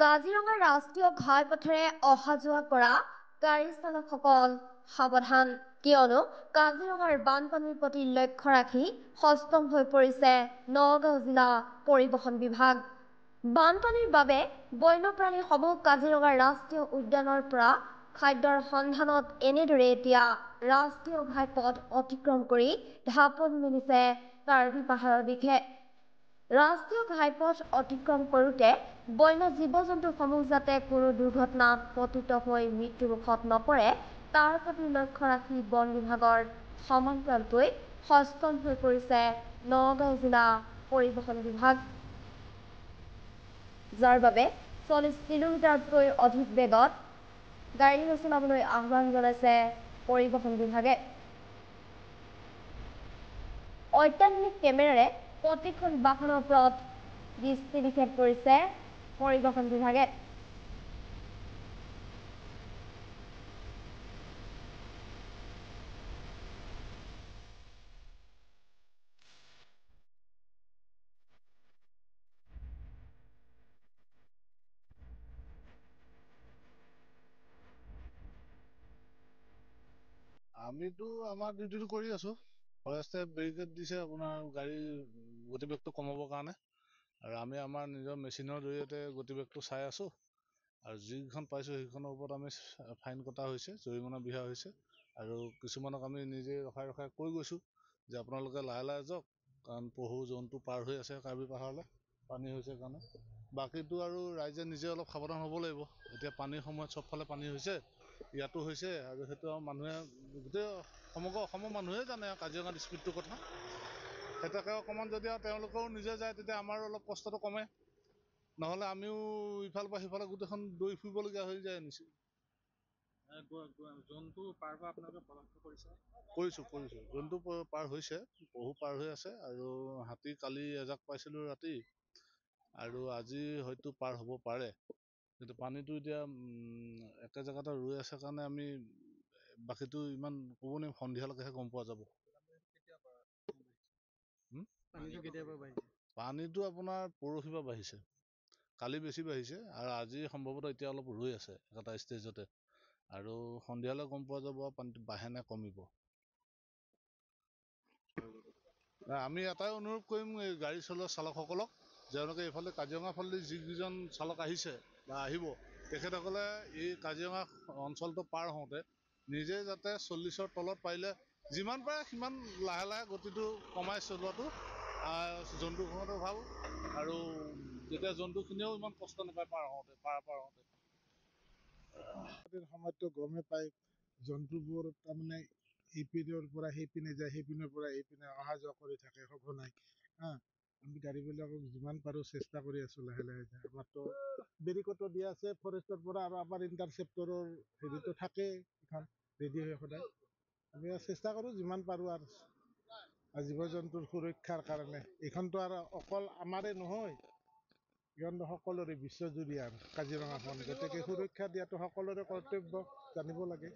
কাজিৰঙা ৰাষ্ট্ৰীয় ঘাইপথেৰে অহা যোৱা কৰা গাড়ী চালকসকল সাৱধান, কিয়নো কাজিৰঙাৰ বানপানীৰ প্ৰতি লক্ষ্য ৰাখি সষ্টম হৈ পৰিছে নগাঁও জিলা পৰিবহণ বিভাগ। বানপানীৰ বাবে বন্যপ্ৰাণীসমূহ কাজিৰঙা ৰাষ্ট্ৰীয় উদ্যানৰ পৰা খাদ্যৰ সন্ধানত এনেদৰে এতিয়া ৰাষ্ট্ৰীয় ঘাইপথ অতিক্ৰম কৰি ঢাপলি মেলিছে কাৰ্বি পাহাৰৰ দিশে। ৰাষ্ট্ৰীয় ঘাইপথ অতিক্ৰম কৰোঁতে বন্য জীৱ-জন্তুসমূহ যাতে কোনো দুৰ্ঘটনাত পতিত হৈ মৃত্যুমুখত নপৰে তাৰ প্ৰতি লক্ষ্য ৰাখি বন বিভাগৰ সমান্তৰালকৈ সষ্টম হৈ পৰিছে নগাঁও জিলা পৰিবহণ বিভাগ। যাৰ বাবে 40 কিলোমিটাৰতকৈ অধিক বেগত গাড়ী নচলাবলৈ আহ্বান জনাইছে পৰিবহণ বিভাগে। অত্যাধুনিক কেমেৰাৰে প্ৰতিখন বাহনৰ ওপৰত দৃষ্টি নিক্ষেপ কৰিছে পৰিবহণ বিভাগে। আমিতো আমাৰ ডিউটিটো কৰি আছো। ফৰেষ্টে বেৰিকেড দিছে আপোনাৰ গাড়ীৰ গতিবেগটো কমাবৰ কাৰণে, আৰু আমি আমাৰ নিজৰ মেচিনৰ জৰিয়তে গতিবেগটো চাই আছো। আৰু যিকেইখন পাইছো সেইখনৰ ওপৰত আমি ফাইন কটা হৈছে, জৰিমনা বিহা হৈছে। আৰু কিছুমানক আমি নিজে ৰখাই ৰখাই কৈ গৈছো যে আপোনালোকে লাহে লাহে যাওক, কাৰণ পহু জন্তু পাৰ হৈ আছে কাৰ্বি পাহাৰলৈ, পানী হৈছে কাৰণে। বাকীটো আৰু ৰাইজে নিজে অলপ সাৱধান হ'ব লাগিব। এতিয়া পানীৰ সময়ত চবফালে পানী হৈছে, ইয়াতো হৈছে, আৰু সেইটো মানুহে গোটেই সমগ্ৰ অসমৰ মানুহে জানে কাজিৰঙাত স্পীডটোৰ কথা। সেইটাকে অকণমান যদি আৰু তেওঁলোকেও নিজে যায় তেতিয়া আমাৰো অলপ কষ্টটো কমে, নহ'লে আমিও ইফালৰ পৰা সিফালে গোটেইখন দৌৰি ফুৰিবলগীয়া হৈ যায় নিশ্চয়। জন্তু পাৰ হোৱা আপোনালোকে পৰামৰ্শ কৰিছে? কৰিছো জন্তু পাৰ হৈছে, পহু পাৰ হৈ আছে, আৰু হাতী কালি এজাক পাইছিলো ৰাতি, আৰু আজি হয়তো পাৰ হ'ব পাৰে। কিন্তু পানীটো এতিয়া একে জেগাতে ৰৈ আছে কাৰণে আমি বাকীটো ইমান ক'ব নোৱাৰিম, সন্ধিয়ালৈকেহে গম পোৱা যাব। পানীটো আপোনাৰ পৰহিৰ পৰা বাঢ়িছে, কালি বেছি বাঢ়িছে, আৰু আজি সম্ভৱতঃ এতিয়া অলপ ৰৈ আছে এটা ষ্টেজতে, আৰু সন্ধিয়ালৈ গম পোৱা যাব পানীটো বাঢ়ে নে কমিব। আমি এটাই অনুৰোধ কৰিম এই গাড়ী চলোৱা চালকসকলক, তেওঁলোকে এইফালে কাজিৰঙা ফালেদি যিকেইজন চালক আহিছে বা আহিব, তেখেতসকলে এই কাজিৰঙা অঞ্চলটো পাৰ হওঁতে নিজে যাতে 40ৰ তলত পাৰিলে যিমান পাৰে সিমান লাহে লাহে গতিটো কমাই চলোৱাটো জন্তুসমূহতো ভাল, আৰু তেতিয়া জন্তুখিনিয়েও ইমান কষ্ট নাপায় পাৰ হওঁতে। সময়তো গমেই পায়, জন্তুবোৰ তাৰমানে ইপিনৰ পৰা সেইপিনে যায়, সেইপিনৰ পৰা এইপিনে অহা যোৱা কৰি থাকে সঘনাই। আমি গাড়ীবিলাকক যিমান পাৰোঁ চেষ্টা কৰি আছোঁ লাহে লাহে যায়। আমাৰতো বেৰিকটো দিয়া আছে ফৰেষ্টৰ পৰা, আৰু আমাৰ ইণ্টাৰচেপ্টৰৰ হেৰিটো থাকেই এখন ৰেডি হৈ সদায়। আমি চেষ্টা কৰোঁ যিমান পাৰোঁ আৰু জীৱ জন্তুৰ সুৰক্ষাৰ কাৰণে। এইখনতো আৰু অকল আমাৰে নহয়, এইখনতো সকলোৰে বিশ্বজুৰি আৰু কাজিৰঙাখন, গতিকে সুৰক্ষা দিয়াটো সকলোৰে কৰ্তব্য, জানিব লাগে।